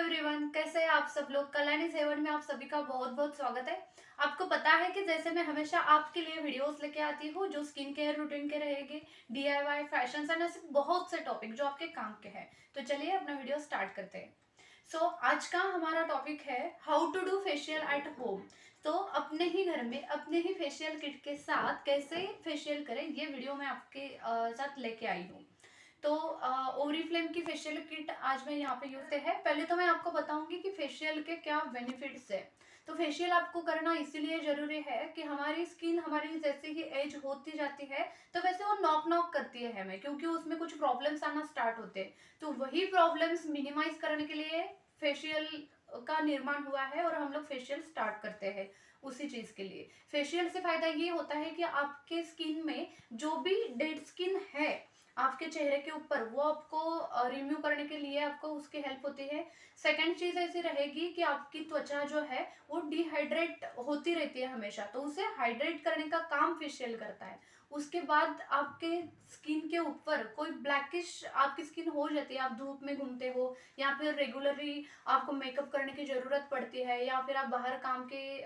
Everyone, कैसे हैं आप सब लोग। कल्याणी सेवन में आप सभी का बहुत बहुत स्वागत है। आपको पता है कि जैसे मैं हमेशा आपके लिए वीडियोस लेके आती हूँ जो स्किन केयर रूटीन के रहेंगे, डीआईवाई, फैशन एंड ऐसे बहुत से टॉपिक जो आपके काम के हैं। तो चलिए अपना वीडियो स्टार्ट करते हैं। आज का हमारा टॉपिक है how to do facial at home. तो अपने ही घर में अपने ही फेशियल किट के साथ कैसे फेशियल करें, ये वीडियो मैं आपके साथ लेके आई हूँ। तो ओरिफ्लेम की फेशियल किट आज मैं यहाँ पे यूज है। पहले तो मैं आपको बताऊंगी कि फेशियल के क्या बेनिफिट्स है। तो फेशियल आपको करना इसीलिए जरूरी है कि हमारी स्किन हमारी जैसे ही एज होती जाती है तो वैसे वो नॉक नॉक करती है हमें, क्योंकि उसमें कुछ प्रॉब्लम्स आना स्टार्ट होते हैं। तो वही प्रॉब्लम्स मिनिमाइज करने के लिए फेशियल का निर्माण हुआ है और हम लोग फेशियल स्टार्ट करते हैं। उसी चीज के लिए फेशियल से फायदा ये होता है कि आपके स्किन में जो भी डेड स्किन है आपके चेहरे के ऊपर, वो आपको रिमूव करने के लिए आपको उसकी हेल्प होती है। सेकंड चीज ऐसी रहेगी कि आपकी त्वचा जो है वो डिहाइड्रेट होती रहती है हमेशा, तो उसे हाइड्रेट करने का काम फेशियल करता है। उसके बाद आपके स्किन के ऊपर कोई ब्लैकिश आपकी स्किन हो जाती है, आप धूप में घूमते हो या फिर रेगुलरली आपको मेकअप करने की जरूरत पड़ती है, या फिर आप बाहर काम के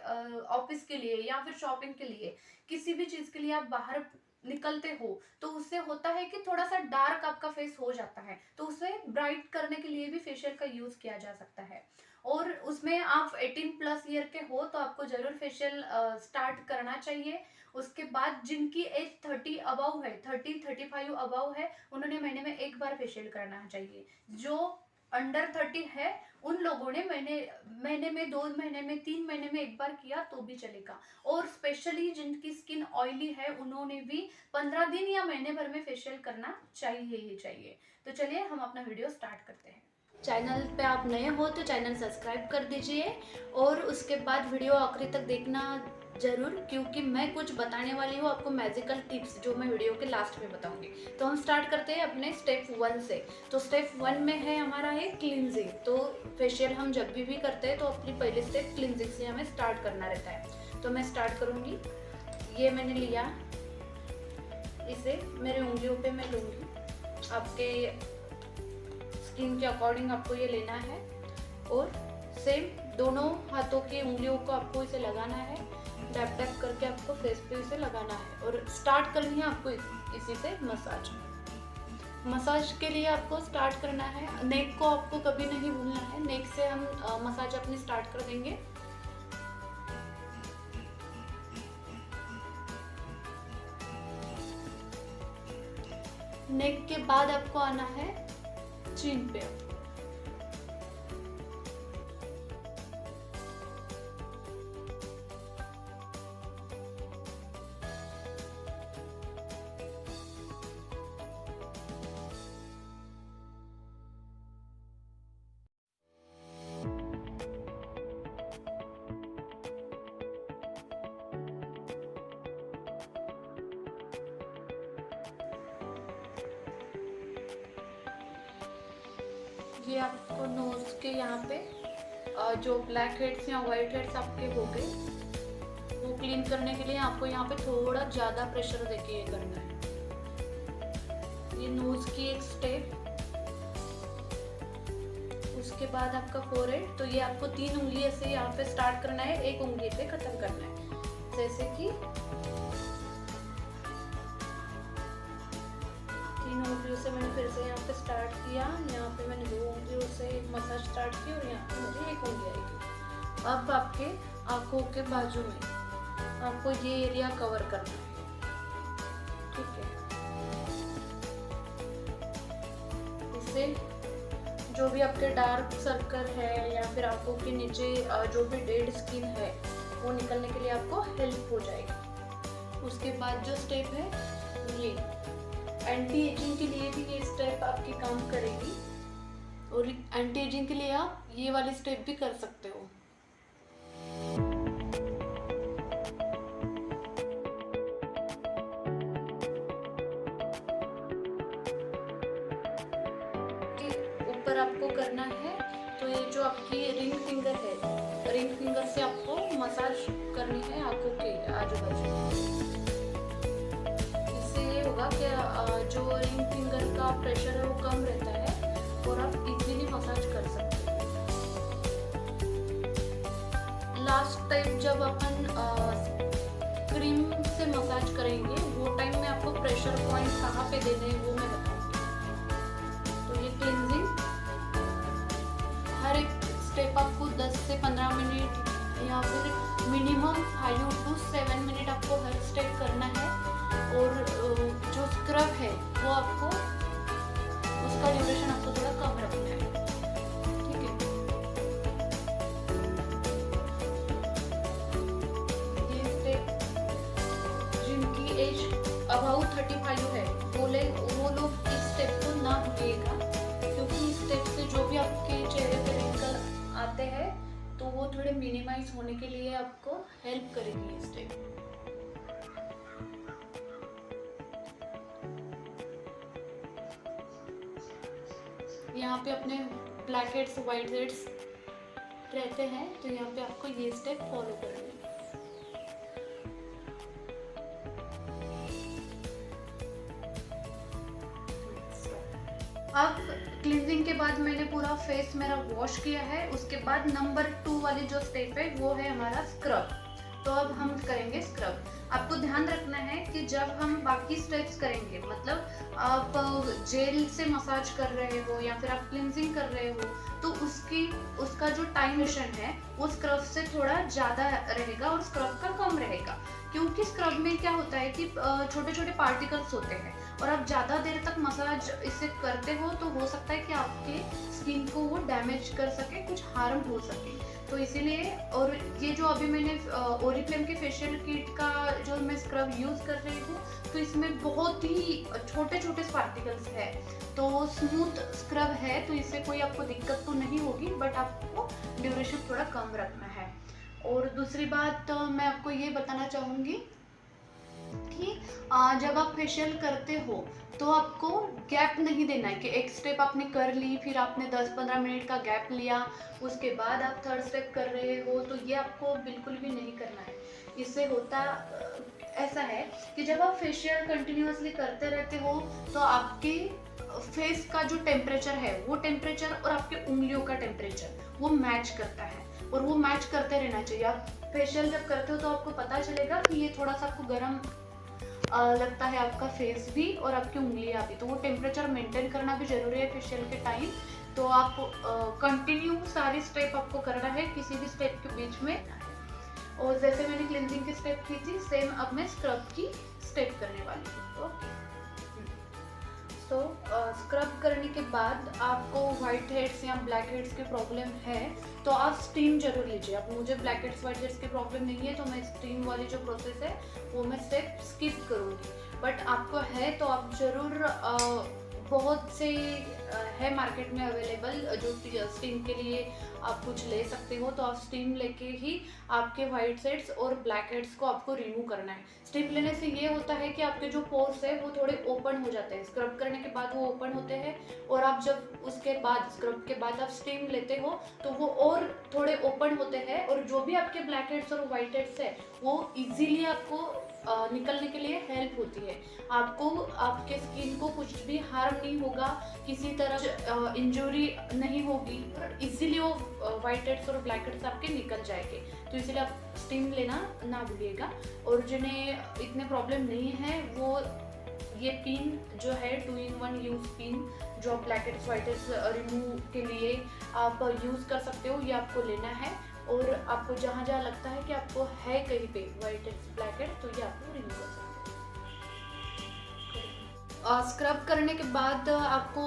ऑफिस के लिए या फिर शॉपिंग के लिए किसी भी चीज के लिए आप बाहर निकलते हो, तो उससे होता है कि थोड़ा सा डार्क आपका फेस हो जाता है, तो उसे ब्राइट करने के लिए भी फेशियल का यूज किया जा सकता है। और उसमें आप 18 प्लस ईयर के हो तो आपको जरूर फेशियल स्टार्ट करना चाहिए। उसके बाद जिनकी एज 30 अबव है, 30-35 अबव है, उन्होंने महीने में एक बार फेशियल करना चाहिए। जो अंडर 30 है उन लोगों ने महीने में 2 महीने में 3 महीने में एक बार किया तो भी चलेगा। और स्पेशली जिनकी स्किन ऑयली है उन्होंने भी 15 दिन या महीने भर में फेशियल करना चाहिए ही चाहिए। तो चलिए हम अपना वीडियो स्टार्ट करते हैं। चैनल पे आप नए हो तो चैनल सब्सक्राइब कर दीजिए और उसके बाद वीडियो आखिरी तक देखना जरूर, क्योंकि मैं कुछ बताने वाली हूँ आपको मैजिकल टिप्स जो मैं वीडियो के लास्ट में बताऊंगी। तो हम स्टार्ट करते हैं अपने स्टेप 1 से। तो स्टेप 1 में है हमारा है क्लींजिंग। तो फेशियल हम जब भी करते हैं तो अपनी पहले स्टेप क्लींजिंग से हमें स्टार्ट करना रहता है। तो मैं स्टार्ट करूंगी। ये मैंने लिया, इसे मेरे उंगलियों पे मैं लूंगी। आपके स्किन के अकॉर्डिंग आपको ये लेना है और सेम दोनों हाथों की उंगलियों को आपको इसे लगाना है। टैप टैप करके आपको फेस पे इसे लगाना है और स्टार्ट करनी है आपको इसी से मसाज। मसाज के लिए आपको स्टार्ट करना है, नेक को आपको कभी नहीं भूलना है। नेक से हम मसाज अपनी स्टार्ट कर देंगे। नेक के बाद आपको आना है चिन पे। ये आपको नोज के यहाँ पे जो ब्लैक हेड्स या वाइट हेड्स आपके हो गए वो क्लीन करने के लिए आपको यहाँ पे थोड़ा ज़्यादा प्रेशर देके ये करना है। ये नोज की एक स्टेप। उसके बाद आपका फोरहेड। तो ये आपको 3 उंगली से यहाँ पे स्टार्ट करना है, एक उंगली पे खत्म करना है। जैसे कि 3 उंगलियों से मैंने फिर से यहाँ पे स्टार्ट किया। यहाँ पे मैंने 2 उंगलियों से मसाज स्टार्ट की और यहाँ पे मुझे एक उंगली आएगी। अब आपके आंखों के बाजू में आपको ये एरिया कवर करना है, ठीक है। इससे जो भी आपके डार्क सर्कल है या फिर आंखों के नीचे जो भी डेड स्किन है वो निकलने के लिए आपको हेल्प हो जाएगी। उसके बाद जो स्टेप है ये एंटी एजिंग के लिए भी ये स्टेप आपकी काम करेगी और एंटी एजिंग के लिए आप ये वाली स्टेप भी कर सकते हो। ऊपर आपको करना है तो ये जो आपकी रिंग फिंगर है, रिंग फिंगर से आपको मसाज करनी है आंखों के आजू बाजू। होगा कि जो रिंग फिंगर का प्रेशर है वो कम रहता है और आप इजीली मसाज कर सकते हैं। प्रेशर पॉइंट कहाँ पे देने हैं वो मैं बताऊंगी। तो ये क्लींजिंग हर एक स्टेप आपको 10 से 15 मिनट या फिर मिनिमम 5 to 7 मिनट आपको हर स्टेप करना है। और जो स्क्रब है वो आपको उसका ड्यूरेशन आपको थोड़ा कम रखना है, ठीक है। ये स्टेप जिनकी एज अबाउट 35 है वो लोग इस स्टेप को ना भूलिएगा, क्योंकि इस स्टेप से जो भी आपके चेहरे पे रिंकल आते हैं तो वो थोड़े मिनिमाइज होने के लिए आपको हेल्प करेगी ये स्टेप। यहाँ पे अपने ब्लैक हेड्स वाइट हेड्स रहते हैं तो यहाँ पे आपको ये स्टेप फॉलो करना है। अब क्लींजिंग के बाद मैंने पूरा फेस मेरा वॉश किया है, उसके बाद नंबर 2 वाली जो स्टेप है वो है हमारा स्क्रब। तो अब हम करेंगे स्क्रब। आपको ध्यान रखना है कि जब हम बाकी स्टेप्स करेंगे, मतलब आप जेल से मसाज कर रहे हो या फिर आप क्लींजिंग कर रहे हो, तो उसका जो टाइमेशन है वो स्क्रब से थोड़ा ज़्यादा रहेगा और स्क्रब का कम रहेगा। क्योंकि स्क्रब में क्या होता है कि छोटे छोटे पार्टिकल्स होते हैं और आप ज़्यादा देर तक मसाज इससे करते हो तो हो सकता है कि आपके स्किन को वो डैमेज कर सके, कुछ हार्म हो सके। तो इसीलिए, और ये जो अभी मैंने ओरिफ्लेम के फेशियल किट का जो मैं स्क्रब यूज़ कर रही हूँ तो इसमें बहुत ही छोटे छोटे पार्टिकल्स है, तो स्मूथ स्क्रब है, तो इससे कोई आपको दिक्कत तो नहीं होगी, बट आपको ड्यूरेशन थोड़ा कम रखना है। और दूसरी बात मैं आपको ये बताना चाहूँगी कि जब आप फेशियल करते हो तो आपको गैप नहीं देना है कि एक स्टेप आपने कर ली फिर आपने 10-15 मिनट का गैप लिया उसके बाद आप थर्ड स्टेप कर रहे हो, तो ये आपको बिल्कुल भी नहीं करना है। इससे होता ऐसा है कि जब आप फेशियल कंटिन्यूअसली करते रहते हो तो आपके फेस का जो टेम्परेचर है वो टेम्परेचर और आपके उंगलियों का टेम्परेचर वो मैच करता है, और वो मैच करते रहना चाहिए। आप फेशियल जब करते हो तो आपको पता चलेगा कि ये थोड़ा सा आपको गर्म लगता है आपका फेस भी और आपकी उंगलियां भी, तो वो टेम्परेचर मेंटेन करना भी जरूरी है फेशियल के टाइम। तो आप कंटिन्यू सारी स्टेप आपको करना है, किसी भी स्टेप के बीच में। और जैसे मैंने क्लींजिंग की स्टेप की थी सेम अब मैं स्क्रब की स्टेप करने वाली हूँ। तो स्क्रब करने के बाद आपको वाइट हेड्स या ब्लैक हेड्स की प्रॉब्लम है तो आप स्टीम जरूर लीजिए। अब मुझे ब्लैक हेड्स वाइट हेड्स की प्रॉब्लम नहीं है तो मैं स्टीम वाली जो प्रोसेस है वो मैं स्टेप स्किप करूँगी, बट आपको है तो आप जरूर बहुत से है मार्केट में अवेलेबल जो स्टीम के लिए आप कुछ ले सकते हो, तो आप स्टीम लेके ही आपके वाइट हेड्स और ब्लैक हेड्स को आपको रिमूव करना है। स्टीम लेने से ये होता है कि आपके जो पोर्स है वो थोड़े ओपन हो जाते हैं, स्क्रब करने के बाद वो ओपन होते हैं, और आप जब उसके बाद स्क्रब के बाद आप स्टीम लेते हो तो वो और थोड़े ओपन होते हैं, और जो भी आपके ब्लैक हेड्स और वाइट हेड्स है वो इजीली आपको निकलने के लिए हेल्प होती है। आपको आपके स्किन को कुछ भी हार्म नहीं होगा, किसी तरह इंजरी नहीं होगी, इजीली वो वाइट हेड्स और ब्लैक हेड्स आपके निकल जाएंगे। तो इसीलिए आप स्टीम लेना ना भूलिएगा। और जिन्हें इतने प्रॉब्लम नहीं है वो ये पिन जो है 2-in-1 यूज पिन जो black heads white heads remove के लिए आप यूज़ कर सकते हो, ये आपको लेना है। और आपको जहाँ जहाँ लगता है कि आपको है कहीं पे वाइट हेड्स ब्लैक हेड्स तो ये आपको रिमूव कर सकते हो। स्क्रब करने के बाद आपको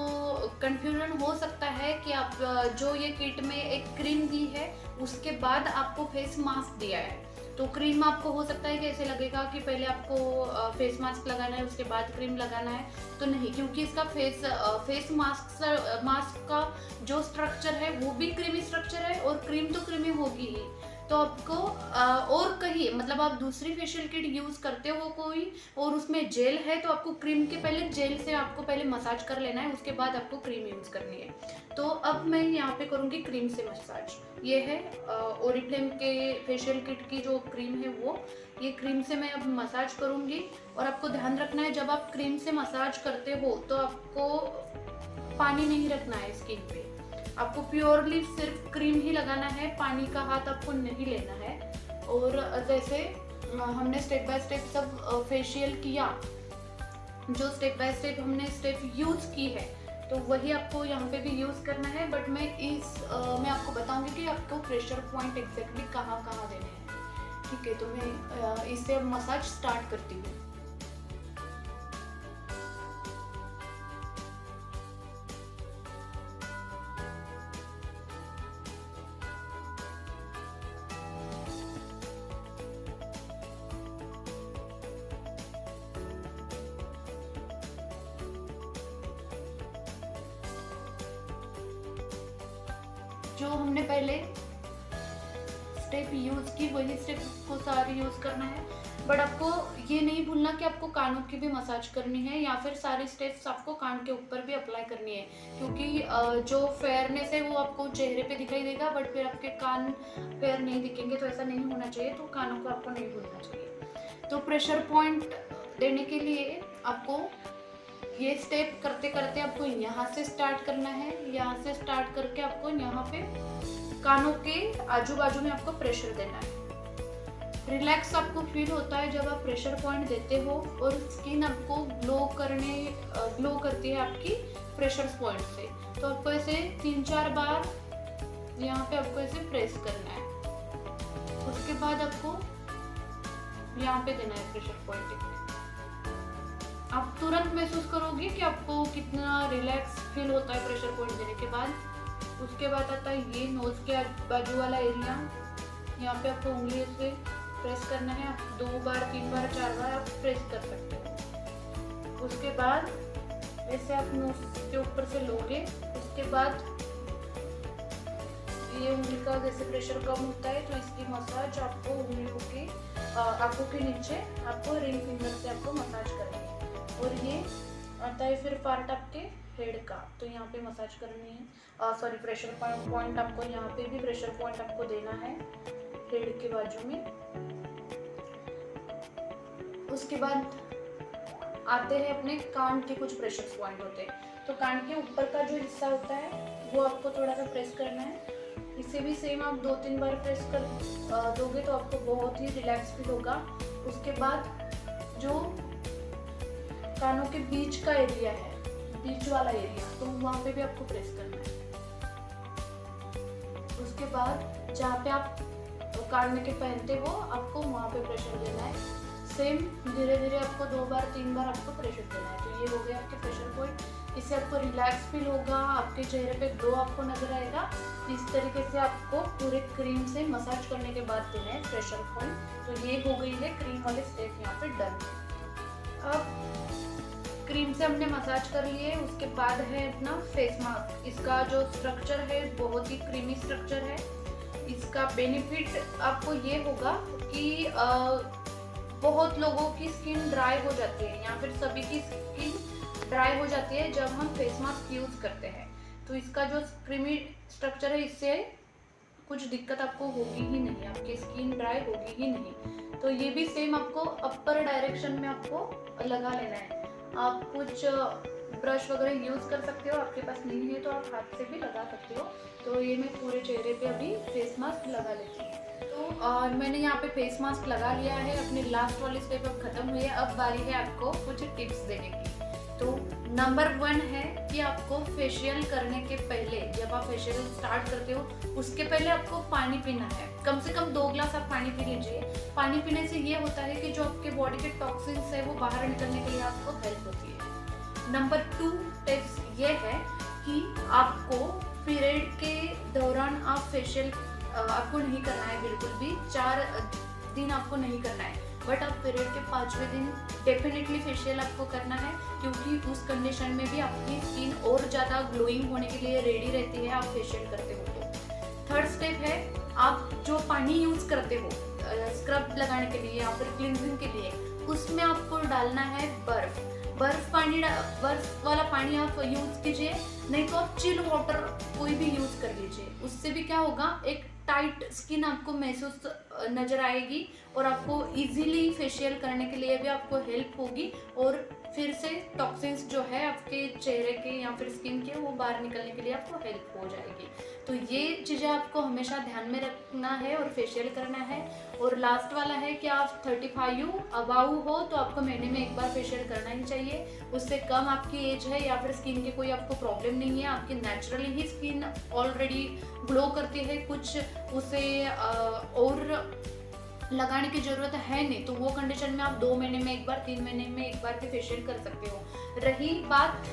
कंफ्यूजन हो सकता है कि आप जो ये किट में एक क्रीम दी है उसके बाद आपको फेस मास्क दिया है, तो क्रीम आपको हो सकता है कि ऐसे लगेगा कि पहले आपको फेस मास्क लगाना है उसके बाद क्रीम लगाना है, तो नहीं, क्योंकि इसका फेस मास्क का जो स्ट्रक्चर है वो भी क्रीमी स्ट्रक्चर है और क्रीम तो क्रीमी होगी ही। तो आपको और कहीं मतलब आप दूसरी फेशियल किट यूज़ करते हो कोई और उसमें जेल है तो आपको क्रीम के पहले जेल से आपको पहले मसाज कर लेना है, उसके बाद आपको क्रीम यूज़ करनी है। तो अब मैं यहाँ पे करूँगी क्रीम से मसाज। ये है ओरिफ्लेम के फेशियल किट की जो क्रीम है वो, ये क्रीम से मैं अब मसाज करूँगी। और आपको ध्यान रखना है जब आप क्रीम से मसाज करते हो तो आपको पानी नहीं रखना है स्किन पे, आपको प्योरली सिर्फ क्रीम ही लगाना है, पानी का हाथ आपको नहीं लेना है। और जैसे हमने स्टेप बाय स्टेप सब फेशियल किया जो स्टेप बाय स्टेप हमने स्टेप यूज़ की है तो वही आपको यहाँ पे भी यूज़ करना है। बट मैं आपको बताऊंगी कि आपको प्रेशर पॉइंट एग्जैक्टली कहाँ कहाँ देने हैं। ठीक है, तो मैं इससे अब मसाज स्टार्ट करती हूँ। जो हमने पहले स्टेप यूज की वही स्टेप को सारे यूज करना है। बट आपको ये नहीं भूलना कि आपको कानों की भी मसाज करनी है या फिर सारी स्टेप्स आपको कान के ऊपर भी अप्लाई करनी है, क्योंकि जो फेयरनेस है वो आपको चेहरे पे दिखाई देगा बट फिर आपके कान फेयर नहीं दिखेंगे, तो ऐसा नहीं होना चाहिए। तो कानों को आपको नहीं भूलना चाहिए। तो प्रेशर पॉइंट देने के लिए आपको ये स्टेप करते करते आपको यहाँ से स्टार्ट करना है। यहाँ से स्टार्ट करके आपको यहाँ पे कानों के आजू बाजू में आपको प्रेशर देना है। रिलैक्स आपको फील होता है जब आप प्रेशर पॉइंट देते हो और स्किन आपको ग्लो करती है आपकी प्रेशर पॉइंट से। तो आपको ऐसे 3-4 बार यहाँ पे आपको ऐसे प्रेस करना है। उसके बाद आपको यहाँ पे देना है प्रेशर पॉइंट। आप तुरंत महसूस करोगे कि आपको कितना रिलैक्स फील होता है प्रेशर पॉइंट देने के बाद। उसके बाद आता है ये नोज के बाजू वाला एरिया। यहाँ पे आपको उंगली से प्रेस करना है। आप 2 बार 3 बार 4 बार आप प्रेस कर सकते हो। उसके बाद ऐसे आप नोज के ऊपर से लोगे। उसके बाद ये उंगली का जैसे प्रेशर कम होता है तो इसकी मसाज आपको उंगलियों के आंखों के नीचे आपको रिंग फिंगर से आपको मसाज करनी है। और ये आता है फिर पार्ट आपके हेड का, तो यहाँ पे मसाज करनी है। सॉरी, प्रेशर पॉइंट आपको यहाँ पे भी प्रेशर पॉइंट आपको देना है हेड के बाजू में। उसके बाद आते हैं अपने कान के कुछ प्रेशर पॉइंट होते हैं। तो कान के ऊपर का जो हिस्सा होता है वो आपको थोड़ा सा प्रेस करना है। इसे भी सेम आप 2-3 बार प्रेस कर दोगे तो आपको बहुत ही रिलैक्स फील होगा। उसके बाद जो कानों के बीच का एरिया है, बीच वाला एरिया, तो वहाँ पे भी आपको प्रेस करना है। उसके बाद जहाँ पे आप कान में के पहनते हो आपको वहाँ पे प्रेशर देना है। सेम धीरे धीरे आपको 2 बार 3 बार आपको प्रेशर देना है। तो ये हो गया आपके प्रेशर पॉइंट। इससे आपको रिलैक्स फील होगा, आपके चेहरे पे ग्लो आपको नजर आएगा। इस तरीके से आपको पूरे क्रीम से मसाज करने के बाद देना है प्रेशर पॉइंट। तो ये हो गई है क्रीम वाले स्टेप यहाँ पे डन। अब क्रीम से हमने मसाज कर लिए। उसके बाद है अपना फेस मास्क। इसका जो स्ट्रक्चर है बहुत ही क्रीमी स्ट्रक्चर है। इसका बेनिफिट आपको ये होगा कि बहुत लोगों की स्किन ड्राई हो जाती है या फिर सभी की स्किन ड्राई हो जाती है जब हम फेस मास्क यूज करते हैं। तो इसका जो क्रीमी स्ट्रक्चर है इससे कुछ दिक्कत आपको होगी ही नहीं, आपकी स्किन ड्राई होगी ही नहीं। तो ये भी सेम आपको अपर डायरेक्शन में आपको लगा लेना है। आप कुछ ब्रश वगैरह यूज कर सकते हो, आपके पास नहीं है तो आप हाथ से भी लगा सकते हो। तो ये मैं पूरे चेहरे पे अभी फेस मास्क लगा लेती हूँ। तो मैंने यहाँ पे फेस मास्क लगा लिया है। अपने लास्ट वाली स्टेप अब खत्म हुई है। अब बारी है आपको कुछ टिप्स देने की। तो नंबर 1 है कि आपको फेशियल करने के पहले, जब आप फेशियल स्टार्ट करते हो उसके पहले आपको पानी पीना है। कम से कम 2 ग्लास आप पानी पी लीजिए। पानी पीने से ये होता है कि जो आपके बॉडी के टॉक्सिन्स है वो बाहर निकलने के लिए आपको हेल्प होती है। नंबर 2 टिप्स ये है कि आपको पीरियड के दौरान आप फेशियल आपको नहीं करना है बिल्कुल भी। 4 दिन आपको नहीं करना है, बट आप पीरियड के 5वें दिन डेफिनेटली फेशियल आपको करना है, क्योंकि उस कंडीशन में भी आपकी स्किन और ज़्यादा ग्लोइंग होने के लिए रेडी रहती है आप फेशियल करते हो तो। थर्ड स्टेप है, आप जो पानी यूज़ करते हो स्क्रब लगाने के लिए या फिर क्लिनजिंग के लिए, उसमें आपको डालना है बर्फ वाला पानी आप यूज़ कीजिए, नहीं तो आप चिल वाटर कोई भी यूज़ कर लीजिए। उससे भी क्या होगा, एक टाइट स्किन आपको महसूस नज़र आएगी और आपको इजीली फेशियल करने के लिए भी आपको हेल्प होगी और फिर से टॉक्सिन्स जो है आपके चेहरे के या फिर स्किन के वो बाहर निकलने के लिए आपको हेल्प हो जाएगी। तो ये चीज़ें आपको हमेशा ध्यान में रखना है और फेशियल करना है। और लास्ट वाला है कि आप 35 अबाउ हो तो आपको महीने में एक बार फेशियल करना ही चाहिए। उससे कम आपकी एज है या फिर स्किन की कोई आपको प्रॉब्लम नहीं है, आपकी नेचुरली ही स्किन ऑलरेडी ग्लो करती है, कुछ उसे और लगाने की ज़रूरत है नहीं, तो वो कंडीशन में आप 2 महीने में एक बार, 3 महीने में एक बार भी फेशियल कर सकते हो। रही बात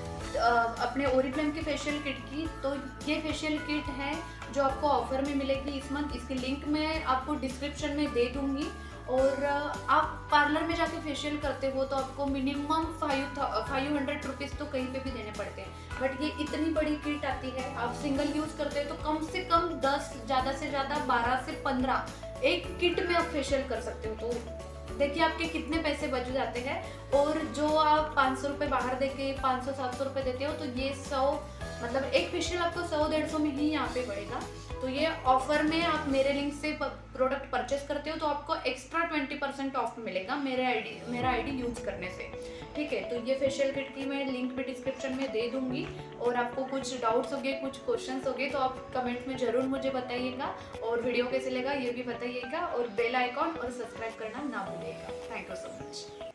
अपने ओरिफ्लेम की फेशियल किट की, तो ये फेशियल किट है जो आपको ऑफर में मिलेगी इस मंथ। इसकी लिंक मैं आपको डिस्क्रिप्शन में दे दूंगी। और आप पार्लर में जाके फेशियल करते हो तो आपको मिनिमम 500 रुपीज़ तो कहीं पे भी देने पड़ते हैं, बट ये इतनी बड़ी किट आती है, आप सिंगल यूज़ करते हैं तो कम से कम 10, ज़्यादा से ज़्यादा 12 से 15 एक किट में आप फेशियल कर सकते हो। तो देखिए आपके कितने पैसे बच जाते हैं। और जो आप 500 रुपये बाहर देके 500-700 रुपये देते हो, तो ये 100 मतलब एक फेशियल आपको 100-150 में ही यहाँ पे पड़ेगा। तो ये ऑफर में आप मेरे लिंक से प्रोडक्ट परचेस करते हो तो आपको एक्स्ट्रा 20% ऑफ मिलेगा मेरा आईडी यूज करने से। ठीक है, तो ये फेशियल किट की मैं लिंक भी डिस्क्रिप्शन में दे दूंगी। और आपको कुछ डाउट्स हो गए, कुछ क्वेश्चंस हो गए तो आप कमेंट में ज़रूर मुझे बताइएगा। और वीडियो कैसे लगा ये भी बताइएगा, और बेल आइकॉन और सब्सक्राइब करना ना भूलिएगा। Thank you so much.